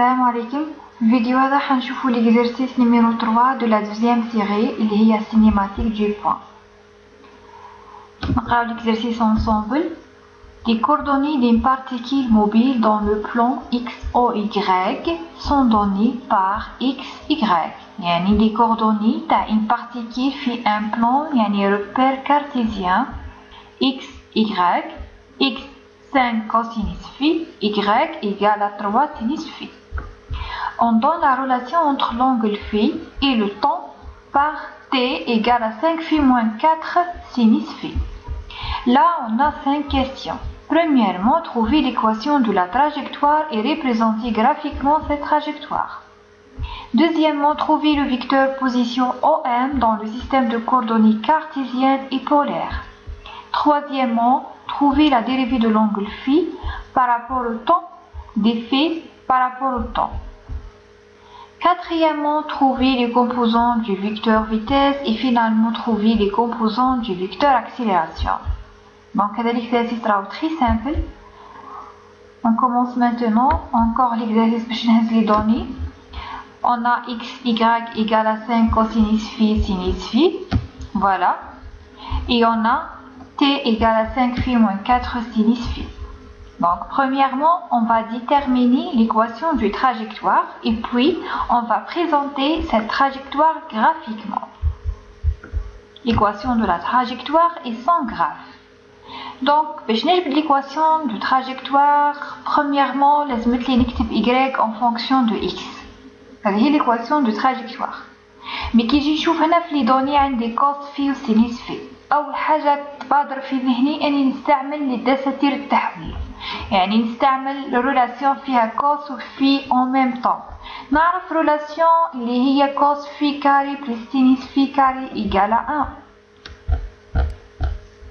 السلام عليكم. في الفيديو هذا حنشوفوا l'exercice numéro 3 de la deuxième série اللي هي cinématique du point. نقراو l'exercice ensemble. Les coordonnées d'une particule mobile dans le plan XOY sont données par XY. يعني les coordonnées تاع une particule في un plan يعني repère cartésien XY X 5 cosinus phi, Y égale à 3 sinus phi. On donne la relation entre l'angle phi et le temps par T égale à 5 phi moins 4 sinus phi. Là, on a 5 questions. Premièrement, trouver l'équation de la trajectoire et représenter graphiquement cette trajectoire. Deuxièmement, trouver le vecteur position OM dans le système de coordonnées cartésiennes et polaires. Troisièmement, trouver la dérivée de l'angle phi par rapport au temps, des phi par rapport au temps. Quatrièmement, trouver les composants du vecteur vitesse et finalement trouver les composants du vecteur accélération. Donc, l'exercice sera très simple. On commence maintenant. Encore l'exercice pour les données. On a x, y égale à 5 cosinus phi, sinus phi. Voilà. Et on a t égale à 5 phi moins 4 sinus phi. Donc, premièrement, on va déterminer l'équation de trajectoire et puis on va présenter cette trajectoire graphiquement. L'équation de la trajectoire est sans graphe. Donc, باش نجبد l'équation de trajectoire, premièrement, لازم نكتب y en fonction de x. هذه هي l'équation de trajectoire. Mais كي يجي نشوف هنا في لي دوني عندي cos phi و sinus phi. أول حاجة تبادر في ذهني أني نستعمل لدساتير التحويل، يعني نستعمل ريلاسيون فيها cos و phi en même temps. نعرف ريلاسيون اللي هي cos phi carré plus sinus phi carré égale à 1.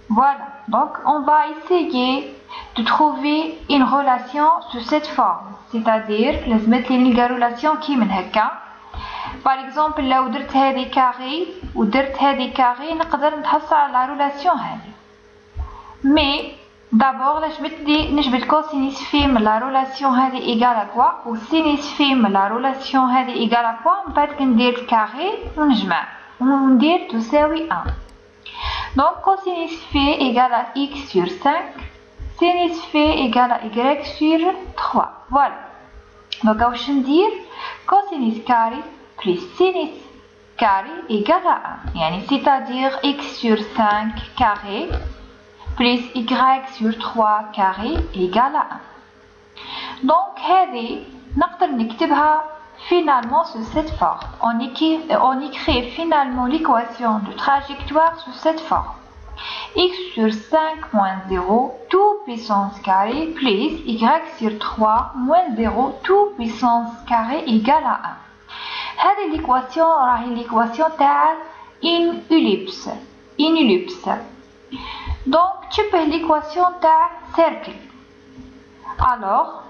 Voilà, donc on va essayer de trouver une relation sous cette forme, c'est-à-dire لازم نلقى relation كي من هكا. Par exemple لو درت هذه كاري ودرت هذه كاري نقدر نحصل على لا ريلاسيون هذه. مي دابور نجبد كوسينيس في من لا ريلاسيون هذه ايغال كوا وسينيس في من لا ريلاسيون هذه ايغال كوا، من بعد كندير الكاري ونجمع وندير تساوي 1. Donc cosinus phi égale à x sur 5, sinus phi égale à y sur 3. Voilà. Donc واش ندير cosinus carré plus sinus carré égale à 1. يعني c'est-à-dire x sur 5 carré plus y sur 3 carré égale à 1. Donc هذه نقدر نكتبها finalement sous cette forme. On écrit finalement l'équation de trajectoire sous cette forme. X sur 5 moins 0 tout puissance carré plus y sur 3 moins 0 tout puissance carré égale à 1. هذه l'équation راهي l'équation تاع une ellipse. Une ellipse. Donc تشبه l'équation تاع cercle. Alors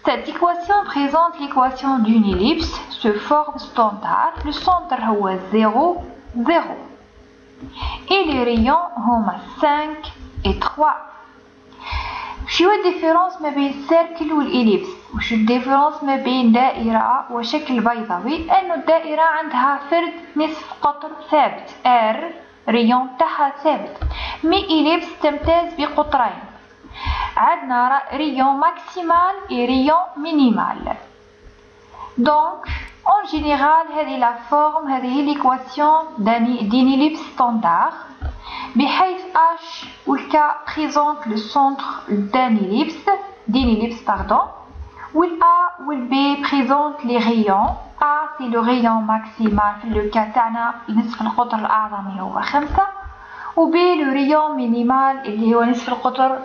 cette équation présente l'équation d'une ellipse sous forme standard. Le centre est 0, 0. Et les rayons sont 5 et 3. شنو الديفيرونس ما بين السيركل والإليبس؟ وش الديفيرونس ما بين دائرة وشكل بيضاوي؟ أنه الدائرة عندها فرد نصف قطر ثابت R ريون تاعها ثابت، مي إليبس تمتاز بقطرين. عندنا rayon maximal et rayon minimal. Donc, en général, هذه la forme, هذه هي l'équation d'une ellipse standard. بحيث H ou le cas présente le centre d'une ellipse, pardon. Où A ou B présente les rayons. A c'est le rayon maximal في le cas تاعنا نصف القطر الأعظمي هو 5. و B le rayon minimal اللي هو نصف القطر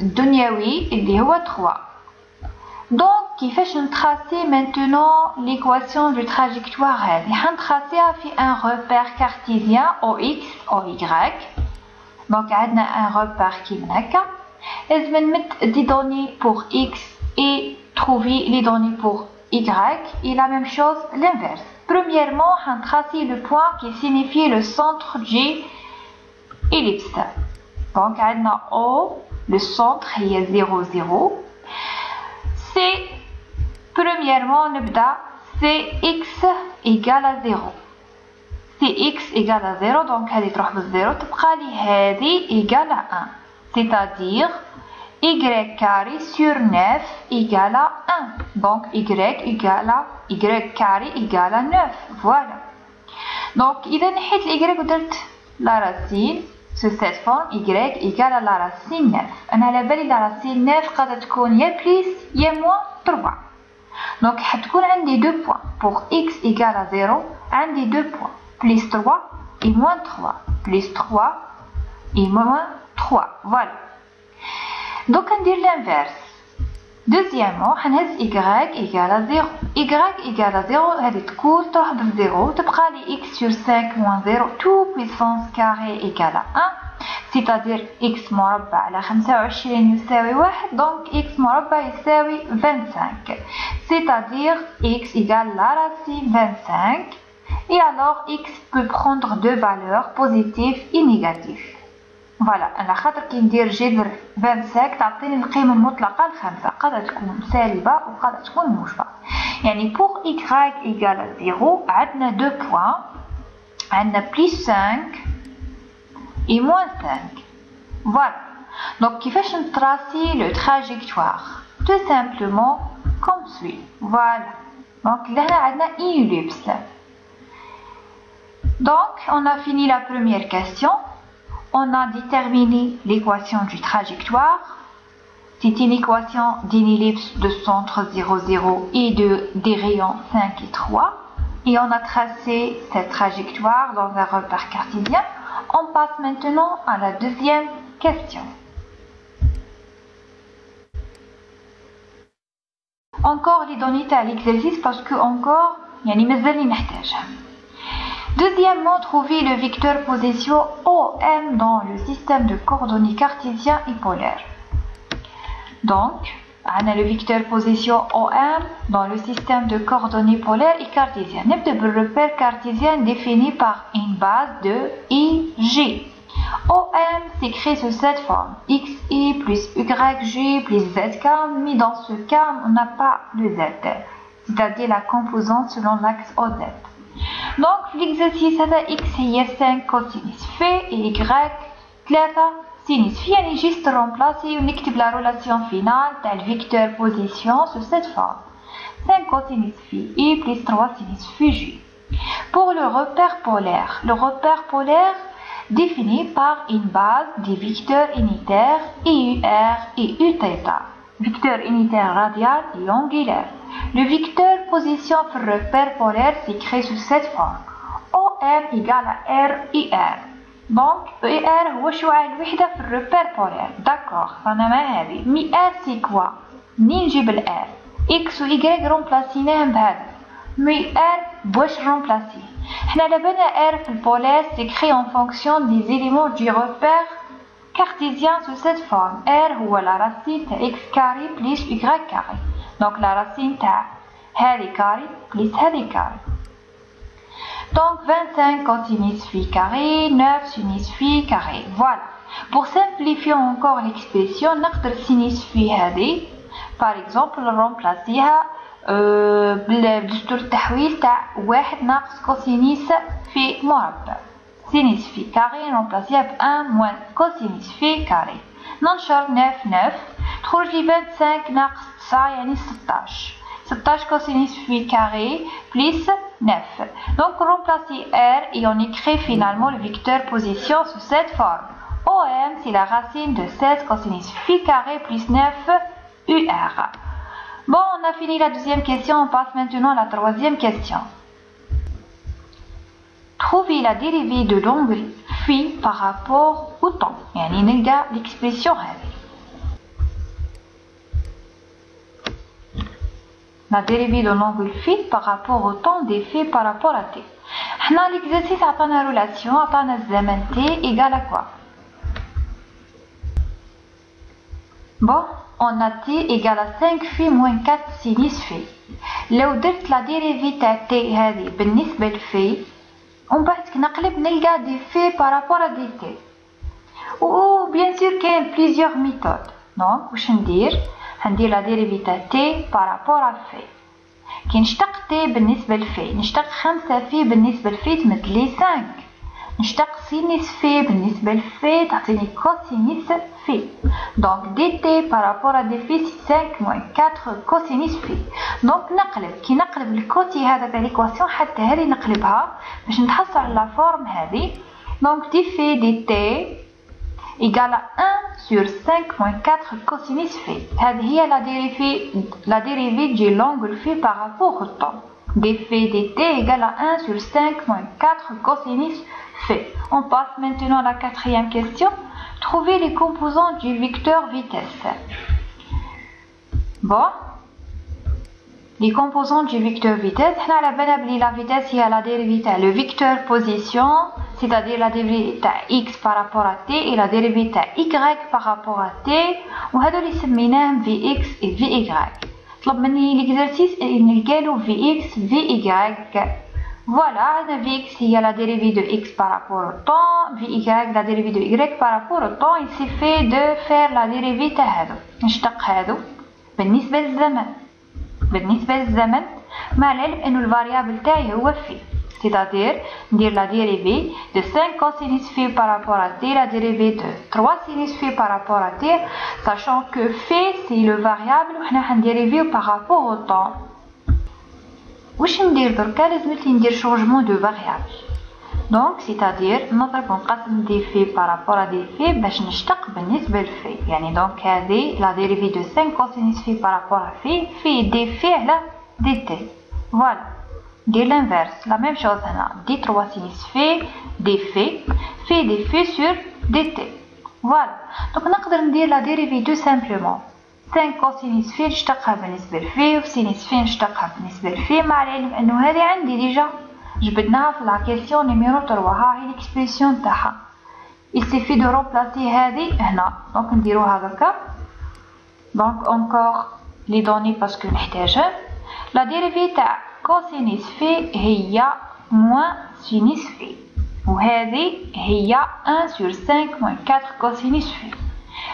الدنيوي اللي هو 3. Donc كيفاش نتراسي maintenant l'équation de trajectoire هذه؟ حنتراسيها في un repère cartésien OX OY. Donc عندنا un repère كي من هكا، لازم نمد des données pour X et trouver les données pour Y et la même chose l'inverse. Premièrement, حنتراسي le point qui signifie le centre G ellipse. Donc عندنا O le centre هي 0 0. c'est premièrement نبدأ c'est x égale à 0. c'est x égale à 0 donc هذه تروح بالزيرو تبقى لي هذه égale à 1 c'est-à-dire y carré sur 9 égale à 1 donc y carré égale à 9 voilà donc إذا نحيت y ودرت la racine sous cette forme y égale à la racine 9 أنا على بالي la racine 9 قادرة تكون يا plus يا moins 3 donc حتكون عندي 2 points pour x égale à 0 عندي 2 points plus 3 et moins 3 plus 3 et moins 3 voilà donc on dit l'inverse deuxièmement حنهز y égale à 0 y égale à 0 هذه تكون تروح بالزيرو تبقى لي x sur 5 moins 0 tout puissance carré égale à 1 c'est-à-dire x مربع على 25 يساوي 1 donc x مربع يساوي 25 c'est-à-dire x égale la racine 25 et alors x peut prendre deux valeurs positives et négatives فوالا انا خاطر كي ندير جذر 25 تعطيني القيمه المطلقه ل5 قادره تكون سالبه وقادره تكون موجبه يعني بوغ y égale à 0 عندنا 2 بوين عندنا plus 5 et moins 5 voilà donc كيفاش نتراسي لو trajectoire tout simplement comme suit voilà donc لهنا عندنا une ellipse donc on a fini la première question. On a déterminé l'équation du trajectoire. C'est une équation d'une ellipse de centre 0, 0 et des rayons 5 et 3. Et on a tracé cette trajectoire dans un repère cartésien. On passe maintenant à la deuxième question. Encore les données à l'exercice parce que encore, يعني مازال نحتاجها. Deuxièmement, trouver le vecteur position OM dans le système de coordonnées cartésien et polaire. Donc, on a le vecteur position OM dans le système de coordonnées polaires et cartésien. نبدأ بالرepère cartésien défini par une base de IG. OM s'écrit sous cette forme XI plus YG plus ZK, mais dans ce cas, on n'a pas le Z, c'est-à-dire la composante selon l'axe OZ. Donc l'exercice هذا x هي 5 cosinus phi et y 3 sinus phi يعني juste remplacer ونكتب la relation finale تاع le vecteur position sous cette forme 5 cosinus phi et plus 3 sinus phi j. Pour le repère polaire défini par une base des vecteurs unitaires EUR et Uθ, vecteur unitaire radial et angulaire. Le vecteur position pour le repère polaire s'écrit sous cette forme OM égale à RER. donc ER هو شعاع الوحدة في الرepère polaire. d'accord أنا مع هذه مي R c'est quoi منين نجيب ال R X و Y رومبلاسيناهم بهذا مي R باش رومبلاسي حنا لابالنا R في البولار s'écrit en fonction des éléments du repère cartésien sous cette forme R هو la racine تاع X carré plus Y carré. donc la racine تاع هذه carré plus هذه carré. donc 25 cosinus phi carré 9 sinus phi carré. voilà. pour simplifier encore l'expression نقدر sinus phi هذه par exemple remplacer بدستور التحويل تاع 1 ناقص cosinus phi مربع. sinus phi carré remplacer ب 1 moins cosinus phi carré. ننشر 9 تخرج لي 25 ناقص 9 يعني 16 cosinus phi carré plus 9. Donc remplacer R et on écrit finalement le vecteur position sous cette forme. OM c'est la racine de 16 cosinus phi carré plus 9 UR. Bon, on a fini la deuxième question, on passe maintenant à la troisième question. Trouver la dérivée de l'angle phi par rapport au temps. يعني نلقى l'expression هذه. La dérivée de l'angle phi par rapport au temps des faits par rapport à t. حنا l'exercice عطانا relation عطانا الزمن t égale à quoi? Bon, on a t égale à 5 phi moins 4 sinus phi. لو درت la dérivée تاع t هذه بالنسبة لphi ومن بعد نقلب نلقى des faits par rapport à des t. و bien sûr كاين plusieurs méthodes. donc واش ندير؟ هندير لا ديريفي تاع تي بارابور ا في. كي نشتق تي بالنسبة لفي نشتق 5 في بالنسبة لفي تمثل لي 5. نشتق سينيس في بالنسبة لفي تعطيني كوسينيس في. دونك دي تي بارابور ا دي في سي 5 موان 4 كوسينيس في. دونك نقلب كي نقلب الكوتي هذا تاع ليكواسيون حتى هذه نقلبها باش نتحصل على لا فورم هذه. دونك دي في دي تي égale à 1 sur 5 moins 4 cosinus phi. هذه هي la dérivée du l'angle phi par rapport au temps. dφ dt égale à 1 sur 5 moins 4 cosinus phi. On passe maintenant à la quatrième question. Trouver les composants du vecteur vitesse. Bon. Les composants du vecteur vitesse. La vitesse est la dérivée le vecteur position, c'est-à-dire la dérivée x par rapport à t et la dérivée y par rapport à t. وهذا اللي سميناهم vx et vy. طلب مني l'exercice نلقالو vx vy. Voilà, vx هي la dérivée de x par rapport au temps, vy la dérivée de y par rapport au temps. Il s'est fait de faire la dérivée تاع هذو. نشتق هذو بالنسبة للزمن. بالنسبة للزمن مع العلم انه الفاريابل تاعي هو في. C'est-à-dire ندير la dérivée de 5 cosinus phi par rapport à t, la dérivée de 3 sinus phi par rapport à t, sachant que phi c'est le variable وحنا حنديريفيو par rapport au temps. واش ندير دركا؟ لازملي ندير changement de variable. Donc c'est-à-dire نضرب ونقسم دي في par rapport à دي في باش نشتق بالنسبة لفي. يعني دونك هذه la dérivée de 5 cosinus phi par rapport à phi في دي في على دي تي. Voilà. ندير l'inverse, la même chose هنا. دي 3 sinus phi دي في دي في sur دي تي. Voilà. Donc نقدر ندير la dérivée tout simplement 5 cosinus phi نشتقها بالنسبة لفي و sinus phi نشتقها بالنسبة لفي مع العلم انه هذه عندي ديجا جبدناها في لا كيسيون نيميرو 3. ها هي ليكسبرسيون تاعها. il suffit de remplacer هذه هنا. دونك نديروها دركا. دونك encore les données parce que نحتاجها. la dérivée تاع cosinus phi هي moins sinus phi وهذه هي 1 sur 5 moins 4 cosinus phi.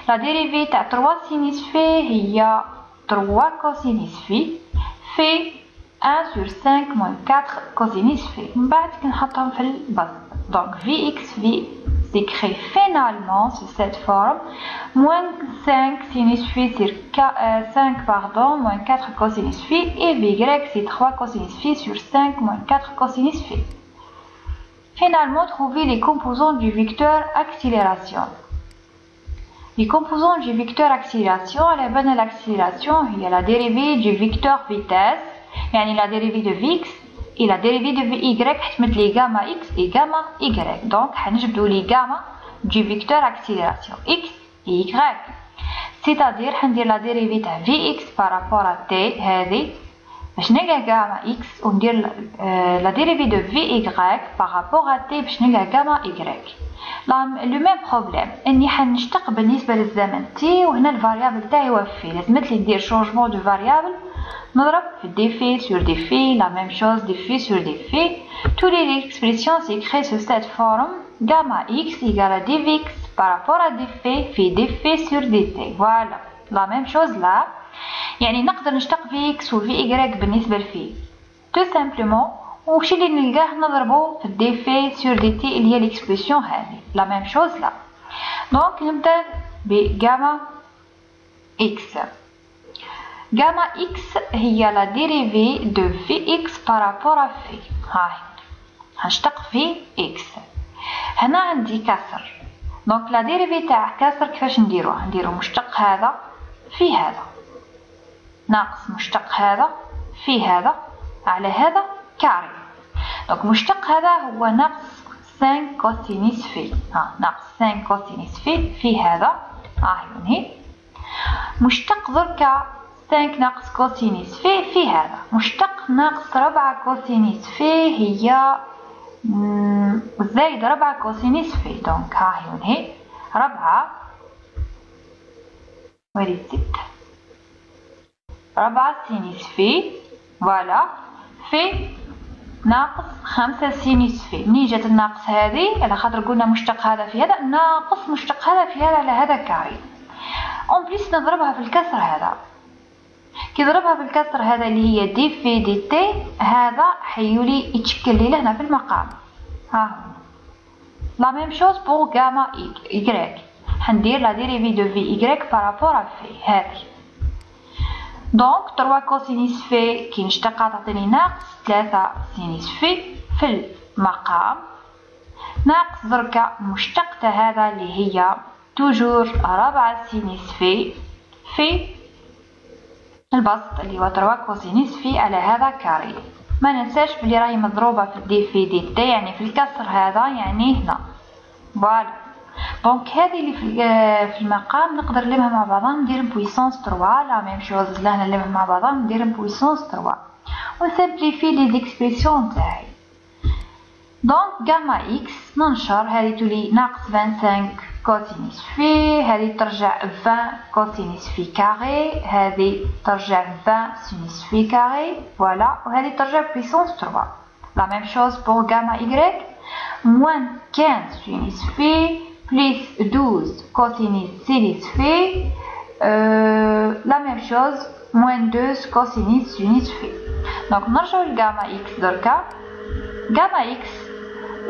la dérivée تاع 3 sinus phi هي 3 cosinus phi في 1 sur 5 moins 4 cosinus phi. من بعد كنحطهم في البسط. donc vx s'écrit finalement sur cette forme moins 5 sinus phi sur 5 pardon moins 4 cosinus phi et vy c'est 3 cosinus phi sur 5 moins 4 cosinus phi. Finalement, trouver les composants du vecteur accélération. Les composants du vecteur accélération, l'accélération il y a la dérivée du vecteur vitesse, يعني la dérivée de vx et la dérivée de vy حتمت لي gamma x et gamma y. donc حنجبدو لي gamma du vecteur accélération x et y. c'est-à-dire حندير la dérivée تاع vx par rapport à t هذه باش نلقى gamma x وندير la dérivée de vy par rapport à t باش نلقى gamma y. لو ميم بروبليم اني حنشتق بالنسبه للزمن t وهنا الفاريابل تاعي هو في. لازمت لي ندير شونجمون دو فاريابل نضرب في دي في sur دي في. la même chose دي في sur دي في. toutes les expressions s'écrivent sous cette forme gamma x égale à dvx par rapport à dφ في dφ sur dt. voilà la même chose là. يعني نقدر نشتق في x و في y بالنسبه لفي tout simplement وشي اللي نلقاه نضربه في دي في sur dt اللي هي l'expression هذه. la même chose là. donc نبدا بgamma x. gamma x هي la dérivée de vx par rapport à phi. هاي هنشتق في x. هنا عندي كسر. دونك la dérivée تاع كسر كيفاش نديروه؟ نديرو مشتق هذا في هذا ناقص مشتق هذا في هذا على هذا كاري. دونك مشتق هذا هو ناقص 5 كوسينيس في. ناقص 5 كوسينيس في هذا. هنا مشتق دركا 5 ناقص كوسينيس في هذا. مشتق ناقص 4 كوسينيس في هي زايد 4 كوسينيس في. دونك هنا 4 ولي 6 4 سينيس في. فوالا في ناقص 5 سينيس في. منين جات الناقص هذه؟ على خاطر قلنا مشتق هذا في هذا ناقص مشتق هذا في هذا على هذا كاري. اون بليس نضربها في الكسر هذا. كي ضربها بالكسر هذا اللي هي دي في دي تي، هذا حيولي يتشكل لي هنا في المقام. ها لا ميم شوز بور غاما إيكغيك، حندير لا ديريفي دو في إيكغيك بارابور ا في هذه. دونك 3 كوسينيس في كي نشتقها تعطيني ناقص 3 سينيس في المقام، ناقص دركا مشتقة هذا اللي هي توجور 4 سينيس في البسط اللي هو 3 كوسينيس في على هذا كاري. ما ننساش بلي راهي مضروبة في دي في دي تي، يعني في الكسر هذا يعني هنا. فوالا دونك هذه اللي في المقام نقدر نلمها مع بعضها ندير بويسونس 3. لا ميم شوز لهنا نلمها مع بعضها ندير بويسونس 3 ونسامبليفي لي زيكسبرسيون تاعي. دونك غاما اكس ننشر، هذه تولي ناقص 25 كوسينيس في، هذه ترجع 20 كوسينيس في كاري، هذه ترجع 20 سينيس في كاري. فوالا وهذه ترجع بويسونس 3. لا ميم شوز بور غاما إيكغيك، موان 15 سينيس في بليس 12 كوسينيس سينيس في، لا ميم شوز موان 12 كوسينيس سينيس في. دونك نرجعو لغاما اكس دركا. غاما اكس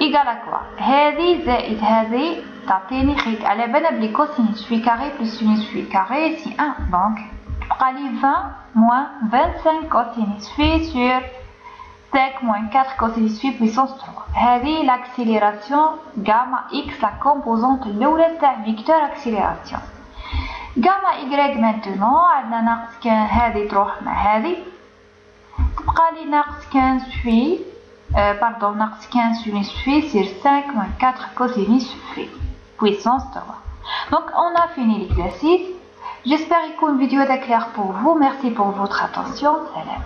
إيكال كوا، هذه زائد هذه تعطيني خيط على بالنا بلي كوسينيس في كاري بلس سينيس في كاري سي 1. دونك تبقى لي 20 موان 25 كوسينيس في سور 5 moins 4 cosinus phi puissance 3. هذه l'accélération gamma x, la composante الأولى تاع فيكتور accélération. gamma y maintenant عندنا ناقص كان هذه تروح مع هذه، تبقى لي ناقص 15 في ناقص 15 sinus phi sur 5 moins 4 cosinus phi puissance 3. Donc on a fini l'exercice. J'espère que la vidéo est claire pour vous. Merci pour votre attention. Salam.